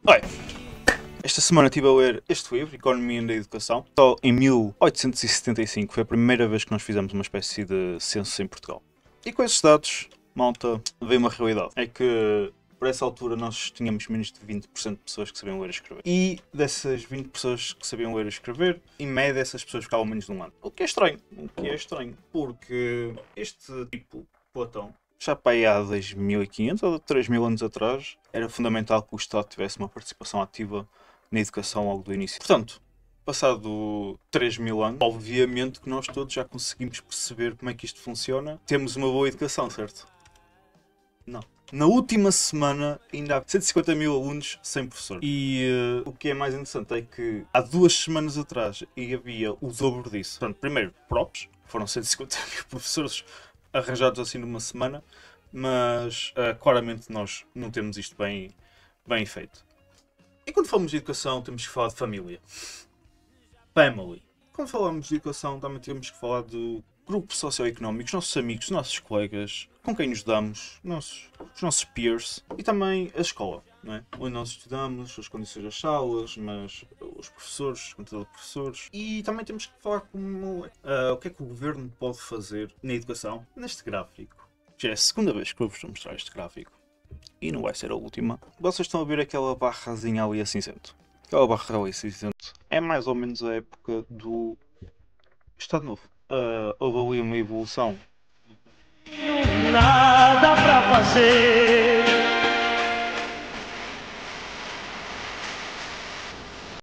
Olha, esta semana estive a ler este livro, Economia da Educação. Só em 1875 foi a primeira vez que nós fizemos uma espécie de censo em Portugal. E com esses dados, malta, veio uma realidade. É que, por essa altura, nós tínhamos menos de 20% de pessoas que sabiam ler e escrever. E dessas 20 pessoas que sabiam ler e escrever, em média, essas pessoas ficavam menos de um ano. O que é estranho. Porque este tipo, Platão, já para aí há 2.500 ou 3.000 anos atrás, era fundamental que o Estado tivesse uma participação ativa na educação logo do início. Portanto, passado 3.000 anos, obviamente que nós todos já conseguimos perceber como é que isto funciona. Temos uma boa educação, certo? Não. Na última semana ainda há 150.000 alunos sem professor. E o que é mais interessante é que há 2 semanas atrás havia o dobro disso. Portanto, primeiro, props, foram 150.000 professores arranjados assim numa semana, mas claramente nós não temos isto bem feito. E quando falamos de educação temos que falar de família. Family. Quando falamos de educação também temos que falar do grupo socioeconómico, os nossos amigos, os nossos colegas, com quem nos damos, os nossos peers e também a escola, não é? Onde nós estudamos, as condições das salas, mas os professores, a quantidade de professores. E também temos que falar o que é que o governo pode fazer na educação neste gráfico. Já é a segunda vez que eu vos vou mostrar este gráfico. E não vai ser a última. Vocês estão a ver aquela barrazinha ali a cinzento. Aquela barra ali a cinzento é mais ou menos a época do Estado Novo. Houve ali uma evolução. Nada pra fazer.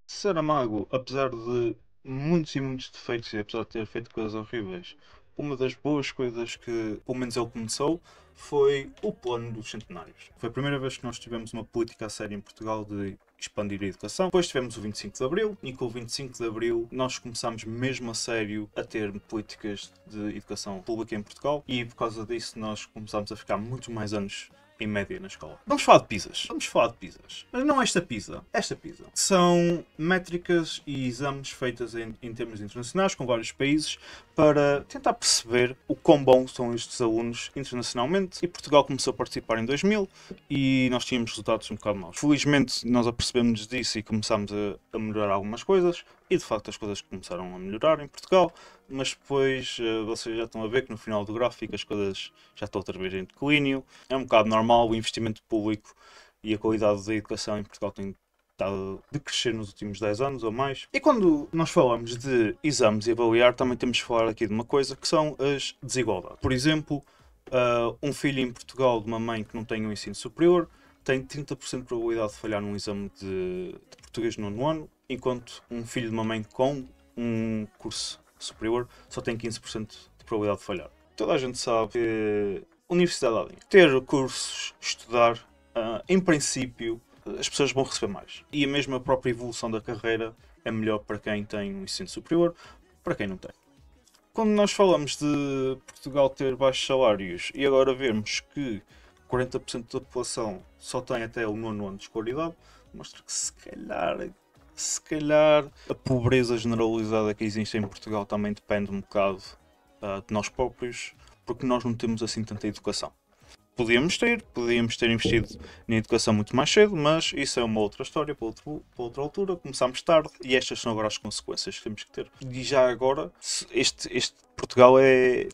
Saramago, apesar de muitos e muitos defeitos e apesar de ter feito coisas horríveis, uma das boas coisas que, pelo menos ele começou, foi o plano dos centenários. Foi a primeira vez que nós tivemos uma política a sério em Portugal de expandir a educação. Depois tivemos o 25 de Abril e com o 25 de Abril nós começámos mesmo a sério a ter políticas de educação pública em Portugal e por causa disso nós começámos a ficar muitos mais anos em média na escola. Vamos falar de PISAs. Mas não esta PISA. Esta PISA. São métricas e exames feitas em termos internacionais com vários países para tentar perceber o quão bons são estes alunos internacionalmente. E Portugal começou a participar em 2000 e nós tínhamos resultados um bocado maus. Felizmente nós apercebemos disso e começámos a melhorar algumas coisas. E de facto as coisas começaram a melhorar em Portugal. Mas depois vocês já estão a ver que no final do gráfico as coisas já estão outra vez em declínio. É um bocado normal, o investimento público e a qualidade da educação em Portugal tem estado a decrescer nos últimos 10 anos ou mais. E quando nós falamos de exames e avaliar, também temos que falar aqui de uma coisa que são as desigualdades. Por exemplo, um filho em Portugal de uma mãe que não tem um ensino superior tem 30% de probabilidade de falhar num exame de português no 9º ano, enquanto um filho de uma mãe com um curso superior só tem 15% de probabilidade de falhar. Toda a gente sabe que universidade há dinheiro. Ter cursos, estudar, em princípio, as pessoas vão receber mais. E a mesma própria evolução da carreira é melhor para quem tem um ensino superior, para quem não tem. Quando nós falamos de Portugal ter baixos salários e agora vemos que 40% da população só tem até o 9º ano de escolaridade, mostra que se calhar a pobreza generalizada que existe em Portugal também depende um bocado de nós próprios, porque nós não temos assim tanta educação. Podíamos ter investido na educação muito mais cedo, mas isso é uma outra história para outra altura. Começámos tarde e estas são agora as consequências que temos que ter. E já agora, este Portugal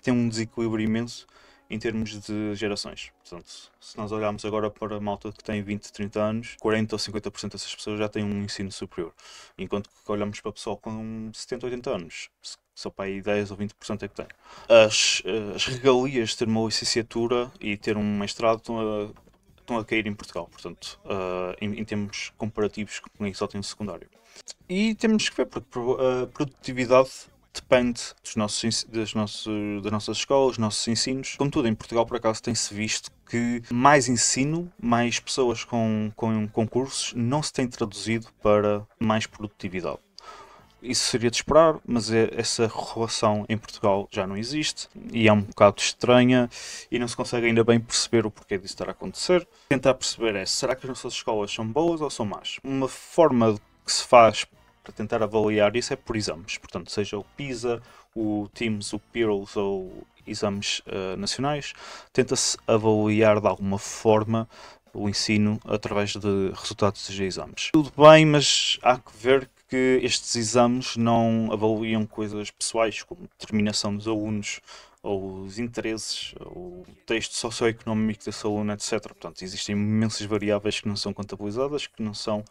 tem um desequilíbrio imenso em termos de gerações. Portanto, se nós olharmos agora para a malta que tem 20, 30 anos, 40 ou 50% dessas pessoas já têm um ensino superior. Enquanto que olhamos para o pessoal com 70, 80 anos, só para aí 10 ou 20% é que tem. As regalias de ter uma licenciatura e ter um mestrado estão a cair em Portugal, portanto, em termos comparativos com quem só tem um secundário. E temos que ver, porque a produtividade depende das nossas escolas, dos nossos ensinos. Contudo, em Portugal, por acaso, tem-se visto que mais ensino, mais pessoas com concursos, não se tem traduzido para mais produtividade. Isso seria de esperar, mas essa relação em Portugal já não existe e é um bocado estranha e não se consegue ainda bem perceber o porquê disso estar a acontecer. Tentar perceber será que as nossas escolas são boas ou são más? Uma forma que se faz para tentar avaliar isso é por exames, portanto, seja o PISA, o TIMSS, o PIRLS ou exames nacionais, tenta-se avaliar de alguma forma o ensino através de resultados de exames. Tudo bem, mas há que ver que estes exames não avaliam coisas pessoais, como determinação dos alunos, ou os interesses, ou o texto socioeconómico desse aluno, etc. Portanto, existem imensas variáveis que não são contabilizadas, que não são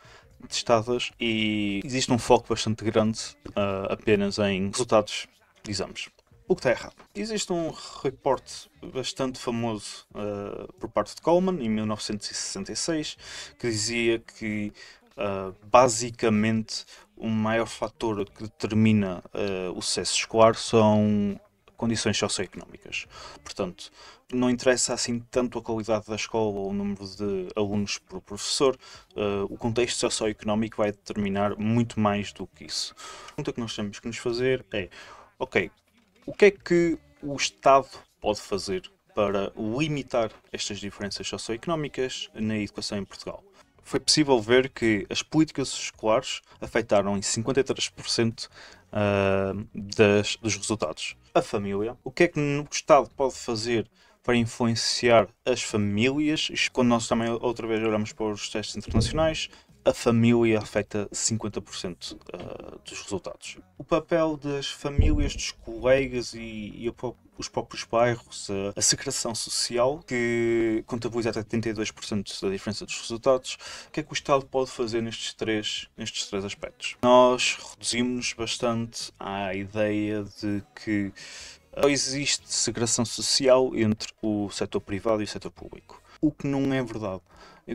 testadas, e existe um foco bastante grande apenas em resultados de exames. O que está errado. Existe um reporte bastante famoso por parte de Coleman, em 1966, que dizia que basicamente o maior fator que determina o sucesso escolar são condições socioeconómicas. Portanto, não interessa assim tanto a qualidade da escola ou o número de alunos por professor, o contexto socioeconómico vai determinar muito mais do que isso. A pergunta que nós temos que nos fazer é, ok, o que é que o Estado pode fazer para limitar estas diferenças socioeconómicas na educação em Portugal? Foi possível ver que as políticas escolares afetaram em 53% dos resultados. A família. O que é que o Estado pode fazer para influenciar as famílias? Isto, quando nós também outra vez olhamos para os testes internacionais, a família afeta 50% dos resultados. O papel das famílias, dos colegas e os próprios bairros, a secreção social, que contabiliza até 32% da diferença dos resultados. O que é que o Estado pode fazer nestes três aspectos? Nós reduzimos bastante à ideia de que existe segregação social entre o setor privado e o setor público. O que não é verdade.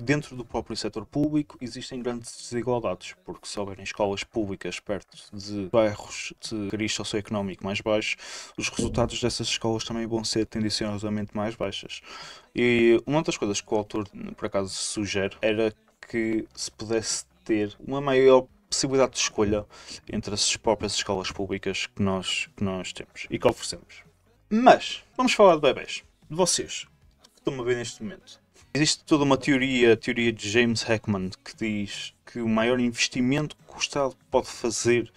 Dentro do próprio setor público existem grandes desigualdades, porque se houverem escolas públicas perto de bairros de cariz socioeconómico mais baixo, os resultados dessas escolas também vão ser tendenciosamente mais baixas. E uma das coisas que o autor, por acaso, sugere era que se pudesse ter uma maior possibilidade de escolha entre as próprias escolas públicas que nós temos e que oferecemos. Mas, vamos falar de bebés. De vocês, que estão-me a ver neste momento. Existe toda uma teoria, a teoria de James Heckman, que diz que o maior investimento que o Estado pode fazer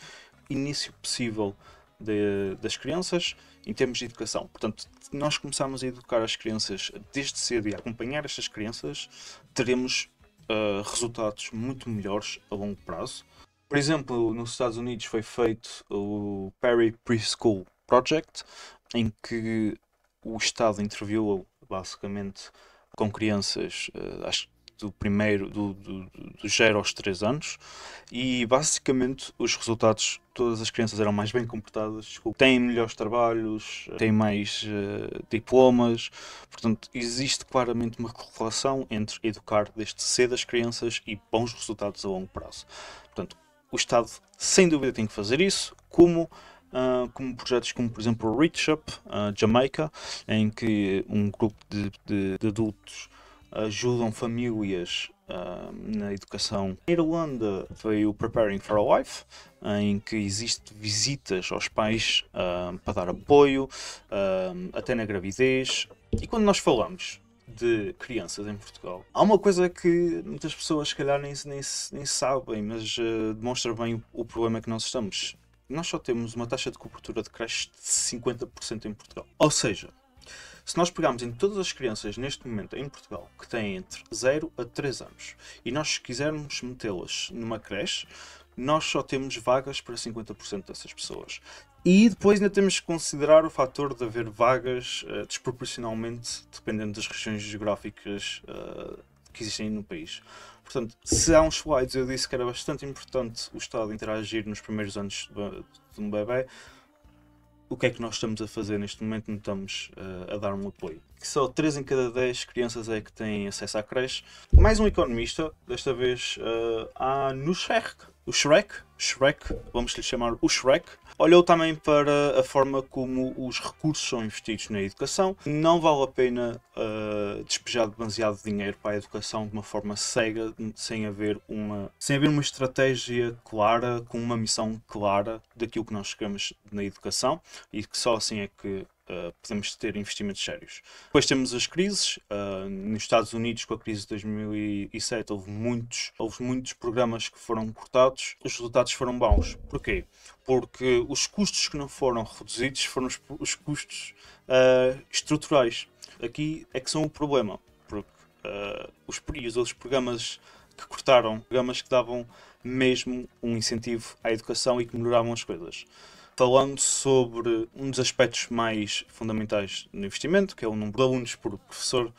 início possível das crianças em termos de educação. Portanto, se nós começarmos a educar as crianças desde cedo e a acompanhar estas crianças, teremos resultados muito melhores a longo prazo. Por exemplo, nos Estados Unidos foi feito o Perry Preschool Project, em que o Estado interviu basicamente com crianças, acho que do 0 aos 3 anos, e basicamente os resultados, todas as crianças eram mais bem comportadas, têm melhores trabalhos, têm mais diplomas, portanto existe claramente uma correlação entre educar desde cedo as crianças e bons resultados a longo prazo. Portanto, o Estado sem dúvida tem que fazer isso, como projetos como, por exemplo, o Reach Up, Jamaica, em que um grupo de adultos ajudam famílias na educação. Na Irlanda veio o Preparing for a Life, em que existe visitas aos pais para dar apoio, até na gravidez. E quando nós falamos de crianças em Portugal, há uma coisa que muitas pessoas se calhar nem sabem, mas demonstra bem o problema que nós estamos. Nós só temos uma taxa de cobertura de creche de 50% em Portugal. Ou seja, se nós pegarmos em todas as crianças neste momento em Portugal que têm entre 0 a 3 anos e nós quisermos metê-las numa creche, nós só temos vagas para 50% dessas pessoas. E depois ainda temos que considerar o fator de haver vagas desproporcionalmente dependendo das regiões geográficas que existem no país. Portanto, se há uns slides eu disse que era bastante importante o Estado interagir nos primeiros anos de um bebê, o que é que nós estamos a fazer neste momento? Não estamos a dar um apoio. Que só 3 em cada 10 crianças é que têm acesso à creche. Mais um economista, desta vez há no Shrek, vamos lhe chamar o Shrek, olhou também para a forma como os recursos são investidos na educação. Não vale a pena despejar demasiado dinheiro para a educação de uma forma cega, sem haver uma estratégia clara, com uma missão clara daquilo que nós queremos na educação, e que só assim é que podemos ter investimentos sérios. Depois temos as crises. Nos Estados Unidos, com a crise de 2007, houve muitos programas que foram cortados. Os resultados foram bons. Porquê? Porque os custos que não foram reduzidos foram os custos estruturais. Aqui é que são o problema. Porque os outros programas que cortaram, programas que davam mesmo um incentivo à educação e que melhoravam as coisas. Falando sobre um dos aspectos mais fundamentais do investimento, que é o número de alunos por professor,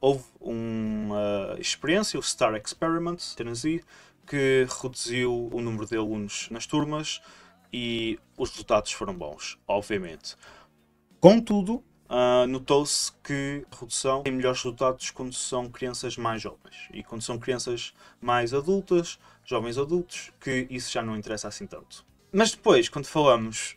houve uma experiência, o STAR Experiment, Tennessee, que reduziu o número de alunos nas turmas e os resultados foram bons, obviamente. Contudo, notou-se que a redução tem melhores resultados quando são crianças mais jovens e quando são crianças mais adultas, jovens adultos, que isso já não interessa assim tanto. Mas depois, quando falamos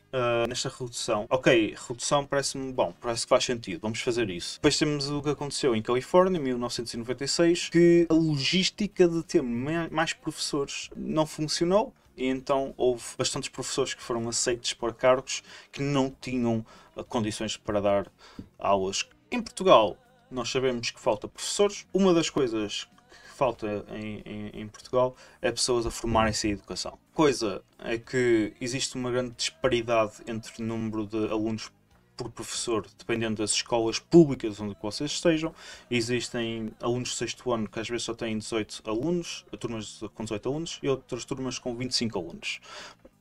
nesta redução, ok, redução parece-me bom, parece que faz sentido, vamos fazer isso. Depois temos o que aconteceu em Califórnia, em 1996, que a logística de ter mais professores não funcionou, e então houve bastantes professores que foram aceitos para cargos que não tinham condições para dar aulas. Em Portugal, nós sabemos que falta professores. Uma das coisas falta em Portugal é pessoas a formarem-se em educação. Coisa é que existe uma grande disparidade entre o número de alunos por professor, dependendo das escolas públicas onde vocês estejam. Existem alunos de 6º ano que às vezes só têm 18 alunos, turmas com 18 alunos, e outras turmas com 25 alunos.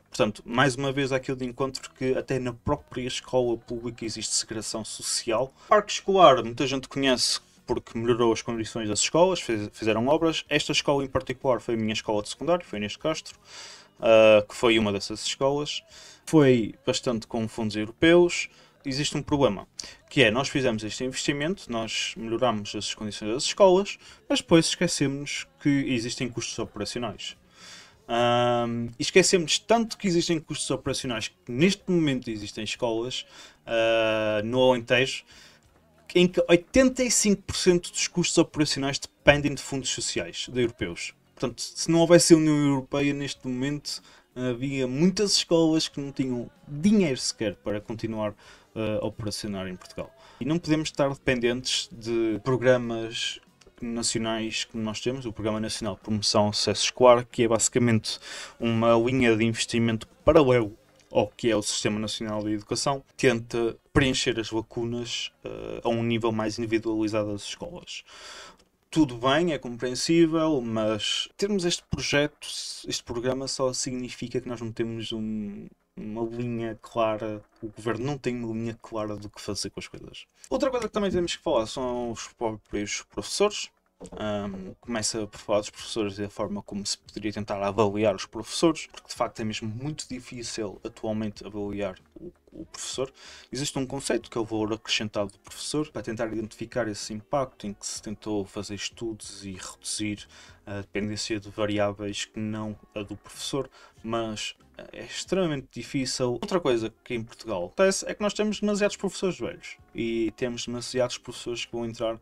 Portanto, mais uma vez, há aquilo de encontro que até na própria escola pública existe segregação social. Parque escolar, muita gente conhece porque melhorou as condições das escolas, fizeram obras. Esta escola em particular foi a minha escola de secundário, foi Inês de Castro, que foi uma dessas escolas. Foi bastante com fundos europeus. Existe um problema, que é, nós fizemos este investimento, nós melhoramos as condições das escolas, mas depois esquecemos que existem custos operacionais. E esquecemos tanto que existem custos operacionais que neste momento existem escolas no Alentejo em que 85% dos custos operacionais dependem de fundos sociais de europeus. Portanto, se não houvesse a União Europeia neste momento, havia muitas escolas que não tinham dinheiro sequer para continuar a operacionar em Portugal. E não podemos estar dependentes de programas nacionais que nós temos, o Programa Nacional de Promoção ao Sucesso Escolar, que é basicamente uma linha de investimento paralelo ao que é o Sistema Nacional de Educação, tenta preencher as lacunas a um nível mais individualizado das escolas. Tudo bem, é compreensível, mas termos este projeto, este programa, só significa que nós não temos uma linha clara, o governo não tem uma linha clara do que fazer com as coisas. Outra coisa que também temos que falar são os próprios professores. Começa por falar dos professores e da forma como se poderia tentar avaliar os professores, porque de facto é mesmo muito difícil atualmente avaliar o professor. Existe um conceito que é o valor acrescentado do professor, para tentar identificar esse impacto em que se tentou fazer estudos e reduzir a dependência de variáveis que não a do professor, mas é extremamente difícil. Outra coisa que em Portugal acontece é que nós temos demasiados professores velhos e temos demasiados professores que vão entrar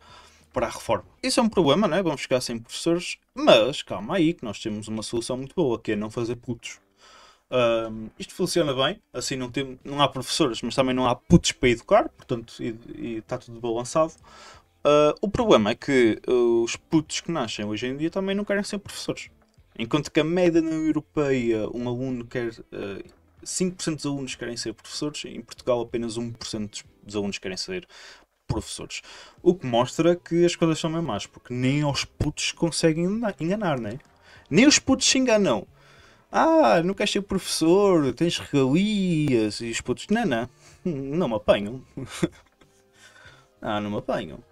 para a reforma. Isso é um problema, não é? Vamos ficar sem professores, mas calma aí que nós temos uma solução muito boa, que é não fazer putos. Isto funciona bem, assim não há professores, mas também não há putos para educar, portanto, e está tudo balançado. O problema é que os putos que nascem hoje em dia também não querem ser professores. Enquanto que a média na União Europeia, um aluno quer... 5% dos alunos querem ser professores, em Portugal apenas 1% dos alunos querem ser professores. O que mostra que as coisas são mesmo más, porque nem aos putos conseguem enganar, né? Nem os putos se enganam. Não queres ser professor, tens regalias, e os putos, não me apanham. Não me apanham.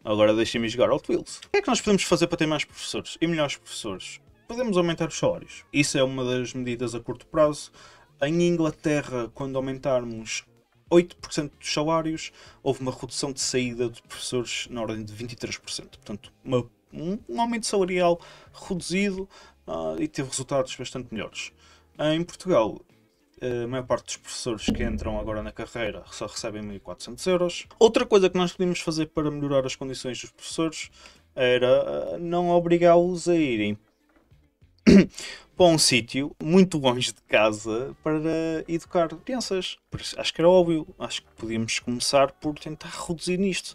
Agora deixem-me jogar Hot Wheels. O que é que nós podemos fazer para ter mais professores e melhores professores? Podemos aumentar os salários. Isso é uma das medidas a curto prazo. Em Inglaterra, quando aumentarmos 8% dos salários, houve uma redução de saída de professores na ordem de 23%. Portanto, um aumento salarial reduzido e teve resultados bastante melhores. Em Portugal, a maior parte dos professores que entram agora na carreira só recebem 1.400 euros. Outra coisa que nós podíamos fazer para melhorar as condições dos professores era não obrigá-los a irem para um sítio muito longe de casa para educar crianças. Acho que era óbvio. Acho que podíamos começar por tentar reduzir nisto.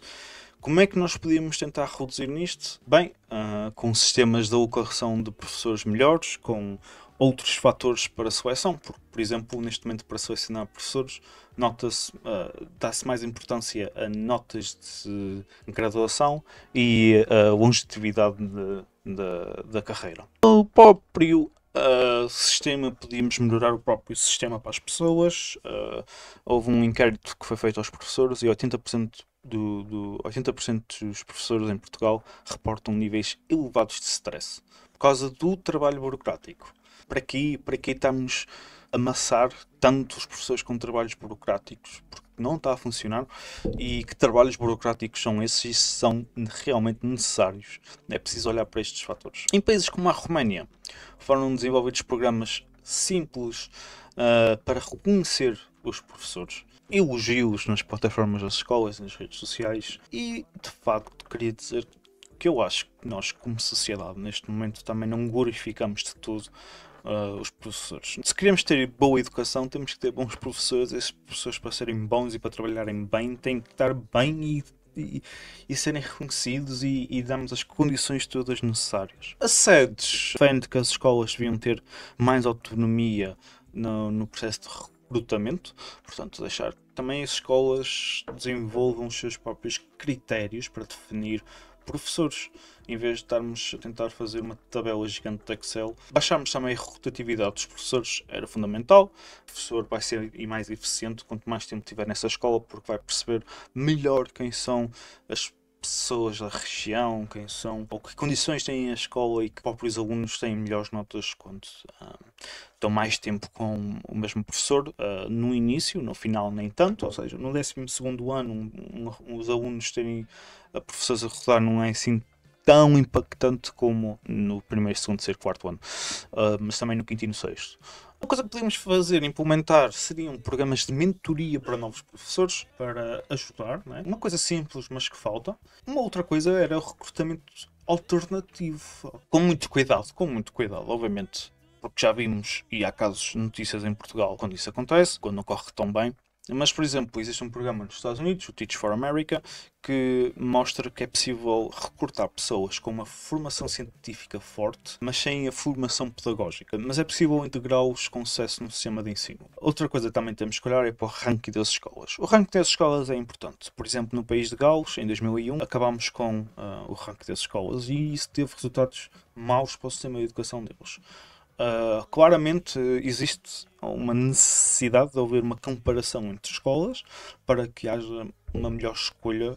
Como é que nós podíamos tentar reduzir nisto? Bem, com sistemas de alocação de professores melhores, com outros fatores para seleção, porque, por exemplo, neste momento para selecionar professores, dá-se mais importância a notas de graduação e a longevidade da carreira. O próprio sistema, podíamos melhorar o próprio sistema para as pessoas. Houve um inquérito que foi feito aos professores e 80% 80% dos professores em Portugal reportam níveis elevados de stress por causa do trabalho burocrático. Para aqui estamos a amassar tanto os professores com trabalhos burocráticos, porque não está a funcionar, e que trabalhos burocráticos são esses e são realmente necessários. É preciso olhar para estes fatores. Em países como a Roménia, foram desenvolvidos programas simples para reconhecer os professores, elogios nas plataformas das escolas, nas redes sociais, e de facto queria dizer que eu acho que nós, como sociedade, neste momento também não glorificamos de todo os professores. Se queremos ter boa educação, temos que ter bons professores. Esses professores, para serem bons e para trabalharem bem, têm que estar bem e serem reconhecidos e darmos as condições todas necessárias. A SEDES defende que as escolas deviam ter mais autonomia no processo de recrutamento, portanto deixar também as escolas desenvolvam os seus próprios critérios para definir professores, em vez de estarmos a tentar fazer uma tabela gigante de Excel. Baixarmos também a rotatividade dos professores era fundamental. O professor vai ser mais eficiente quanto mais tempo tiver nessa escola, porque vai perceber melhor quem são as pessoas da região, quem são, ou que condições têm a escola, e que próprios alunos têm melhores notas quando estão mais tempo com o mesmo professor, no início, no final nem tanto, ou seja, no 12º ano os alunos terem professores a rodar não é assim tão impactante como no primeiro, segundo, terceiro, quarto ano, mas também no quinto e no sexto. Uma coisa que podemos fazer, implementar, seriam programas de mentoria para novos professores, para ajudar, não é? Uma coisa simples, mas que falta. Uma outra coisa era o recrutamento alternativo, com muito cuidado, obviamente, porque já vimos, e há casos, notícias em Portugal, quando isso acontece, quando não corre tão bem. Mas, por exemplo, existe um programa nos Estados Unidos, o Teach for America, que mostra que é possível recrutar pessoas com uma formação científica forte, mas sem a formação pedagógica. Mas é possível integrá-los com sucesso no sistema de ensino. Outra coisa que também temos que olhar é para o ranking das escolas. O ranking das escolas é importante. Por exemplo, no país de Gales, em 2001, acabámos com o ranking das escolas e isso teve resultados maus para o sistema de educação deles. Claramente existe uma necessidade de haver uma comparação entre escolas para que haja uma melhor escolha,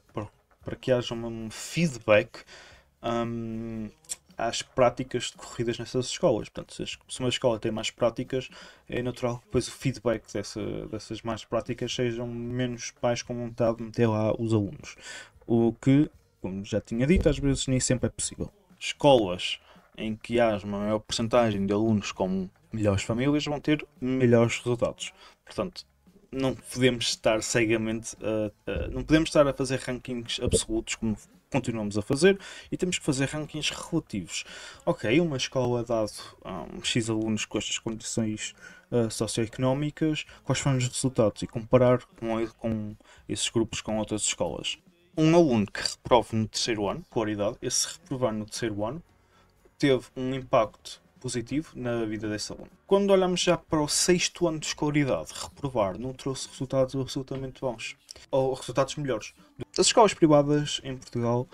para que haja um feedback às práticas decorridas nessas escolas. Portanto, se uma escola tem mais práticas, é natural que depois o feedback dessas más práticas sejam menos pais com vontade de meter lá os alunos. O que, como já tinha dito, às vezes nem sempre é possível. Escolas em que haja uma maior porcentagem de alunos com melhores famílias vão ter melhores resultados. Portanto, não podemos estar cegamente não podemos estar a fazer rankings absolutos como continuamos a fazer, e temos que fazer rankings relativos. Ok, uma escola dado X alunos com estas condições socioeconómicas, quais foram os resultados, e comparar com esses grupos com outras escolas. Um aluno que reprove no terceiro ano, qualidade, esse reprovar no terceiro ano teve um impacto positivo na vida desse aluno. Quando olhamos já para o sexto ano de escolaridade, reprovar não trouxe resultados absolutamente bons, ou resultados melhores. As escolas privadas em Portugal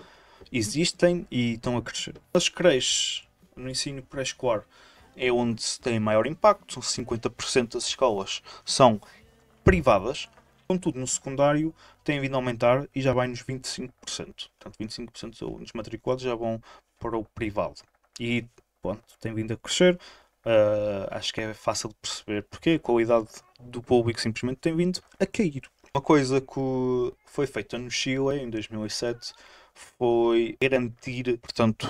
existem e estão a crescer. As creches no ensino pré-escolar é onde se tem maior impacto, 50% das escolas são privadas. Contudo, no secundário tem vindo a aumentar e já vai nos 25%. Portanto, 25% dos alunos matriculados já vão para o privado. E pronto, tem vindo a crescer. Acho que é fácil de perceber porque a qualidade do público simplesmente tem vindo a cair. Uma coisa que foi feita no Chile em 2007 foi garantir, portanto,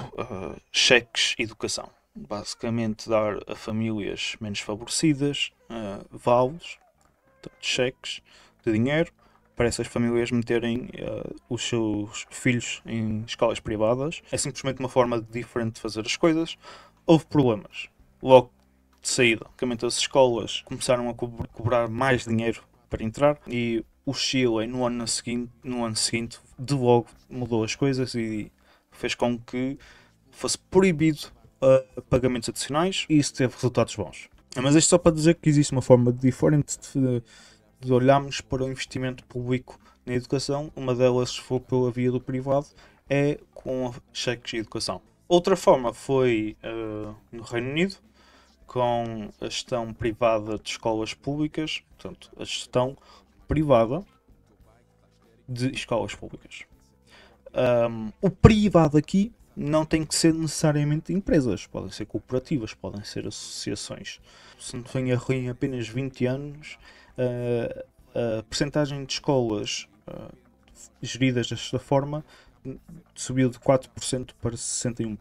cheques de educação. Basicamente dar a famílias menos favorecidas vales, portanto, cheques de dinheiro para essas famílias meterem os seus filhos em escolas privadas. É simplesmente uma forma diferente de fazer as coisas. Houve problemas. Logo de saída, basicamente as escolas começaram a cobrar mais dinheiro para entrar, e o Chile no ano seguinte de logo mudou as coisas e fez com que fosse proibido pagamentos adicionais e isso teve resultados bons. Mas isto só para dizer que existe uma forma diferente de olharmos para o investimento público na educação. Uma delas, se for pela via do privado, é com cheques de educação. Outra forma foi no Reino Unido, com a gestão privada de escolas públicas, portanto, a gestão privada de escolas públicas. O privado aqui não tem que ser necessariamente empresas, podem ser cooperativas, podem ser associações. Se não tenho erro, em apenas 20 anos, a percentagem de escolas geridas desta forma subiu de 4% para 61%.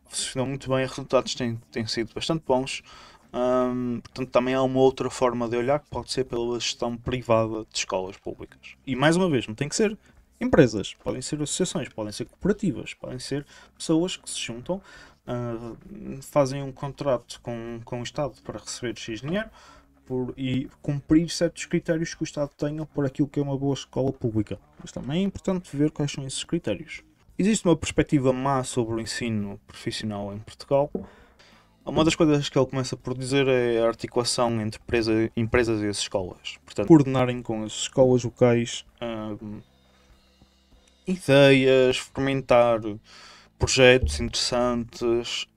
Funcionou muito bem, os resultados têm sido bastante bons. Portanto, também há uma outra forma de olhar que pode ser pela gestão privada de escolas públicas. E mais uma vez, não tem que ser empresas, podem ser associações, podem ser cooperativas, podem ser pessoas que se juntam, fazem um contrato com o Estado para receber X dinheiro e cumprir certos critérios que o Estado tenha por aquilo que é uma boa escola pública. Mas também é importante ver quais são esses critérios. Existe uma perspectiva má sobre o ensino profissional em Portugal. Uma das coisas que ele começa por dizer é a articulação entre empresas e as escolas. Portanto, coordenarem com as escolas locais ideias, fomentar projetos interessantes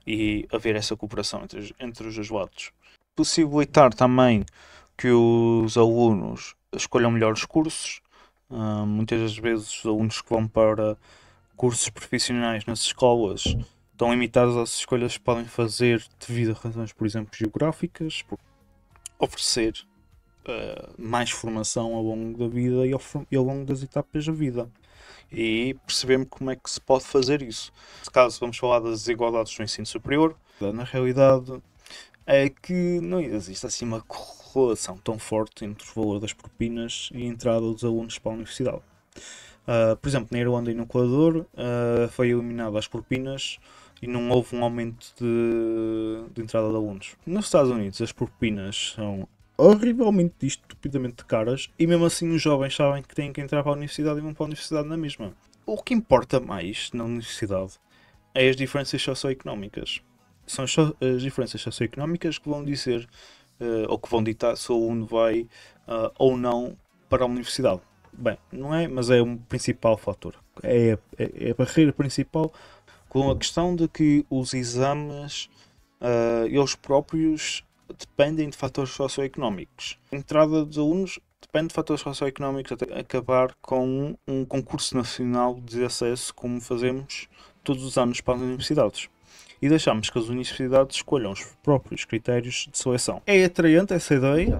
e haver essa cooperação entre os dois lados. Possibilitar também que os alunos escolham melhor os cursos. Muitas das vezes os alunos que vão para cursos profissionais nas escolas estão limitados às escolhas que podem fazer devido a razões, por exemplo, geográficas, por oferecer mais formação ao longo da vida e ao longo das etapas da vida. E percebemos como é que se pode fazer isso. Neste caso, vamos falar das desigualdades do ensino superior. Na realidade, é que não existe assim uma correlação tão forte entre o valor das propinas e a entrada dos alunos para a universidade. Por exemplo, na Irlanda e no Equador foi eliminado as propinas e não houve um aumento de entrada de alunos. Nos Estados Unidos as propinas são horrivelmente e estupidamente caras e mesmo assim os jovens sabem que têm que entrar para a universidade e vão para a universidade na mesma. O que importa mais na universidade é as diferenças socioeconómicas. São as diferenças socioeconómicas que vão dizer ou que vão ditar se o aluno vai ou não para a universidade. Bem, não é, mas é um principal fator. É a barreira principal, com a questão de que os exames eles próprios dependem de fatores socioeconómicos. A entrada dos alunos depende de fatores socioeconómicos até acabar com um concurso nacional de acesso como fazemos todos os anos para as universidades. E deixamos que as universidades escolham os próprios critérios de seleção. É atraente essa ideia,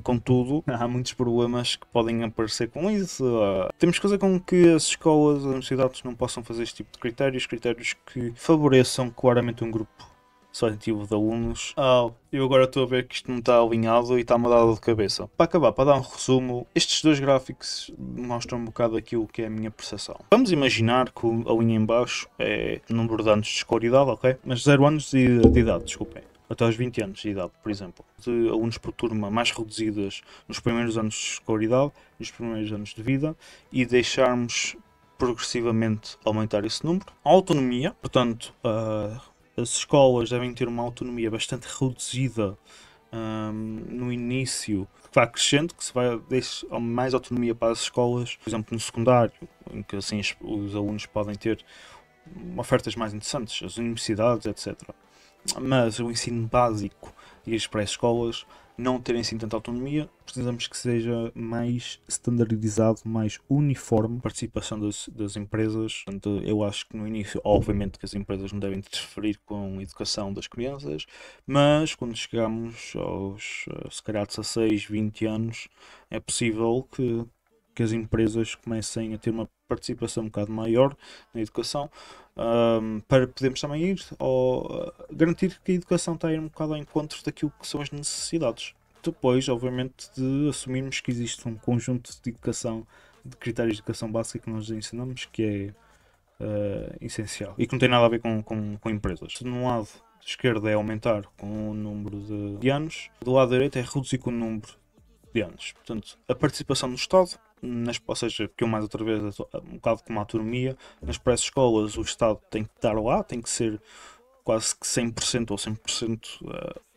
contudo, há muitos problemas que podem aparecer com isso. Temos que fazer com que as escolas, as universidades não possam fazer este tipo de critérios que favoreçam claramente um grupo seletivo de alunos. Eu agora estou a ver que isto não está alinhado e está-me a dar dor de cabeça. Para acabar, para dar um resumo, estes dois gráficos mostram um bocado aquilo que é a minha percepção. Vamos imaginar que a linha em baixo é o número de anos de escolaridade, ok? Mas 0 anos de idade, desculpem. Até aos 20 anos de idade, por exemplo. De alunos por turma mais reduzidas nos primeiros anos de escolaridade, nos primeiros anos de vida, e deixarmos progressivamente aumentar esse número. A autonomia, portanto, as escolas devem ter uma autonomia bastante reduzida no início, que vai crescendo, que se vai deixar mais autonomia para as escolas, por exemplo, no secundário, em que assim os alunos podem ter ofertas mais interessantes, as universidades, etc. Mas o ensino básico e as pré-escolas não terem assim tanta autonomia, precisamos que seja mais standardizado, mais uniforme a participação das empresas. Portanto, eu acho que no início, obviamente que as empresas não devem interferir com a educação das crianças, mas quando chegamos aos, se calhar, 16, 20 anos, é possível que as empresas comecem a ter uma participação um bocado maior na educação, para podermos também ir ou garantir que a educação está a ir um bocado ao encontro daquilo que são as necessidades. Depois, obviamente, de assumirmos que existe um conjunto de educação, de critérios de educação básica que nós ensinamos, que é essencial e que não tem nada a ver com empresas. De um lado esquerdo é aumentar com o número de anos, do lado direito é reduzir com o número de anos. Portanto, a participação do Estado ou seja, que eu mais outra vez um bocado como a autonomia, nas pré-escolas o Estado tem que estar lá, tem que ser quase que 100% ou 100%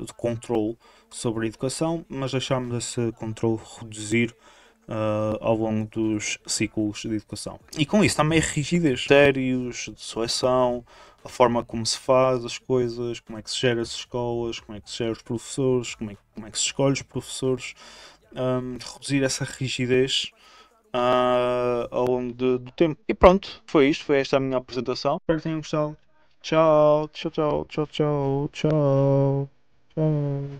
de controle sobre a educação, mas deixámos esse controle reduzir ao longo dos ciclos de educação. E com isso também a rigidez, critérios de seleção, a forma como se faz as coisas, como é que se gera as escolas, como é que se gera os professores, como é que se escolhe os professores, reduzir essa rigidez ao longo do tempo. E pronto, foi isto, foi esta a minha apresentação. Espero que tenham gostado. Tchau, tchau, tchau, tchau, tchau, tchau, tchau.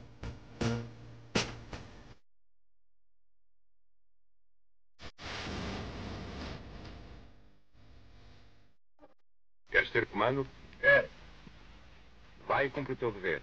Queres ter comando? Quero. Vai e cumpre o teu dever.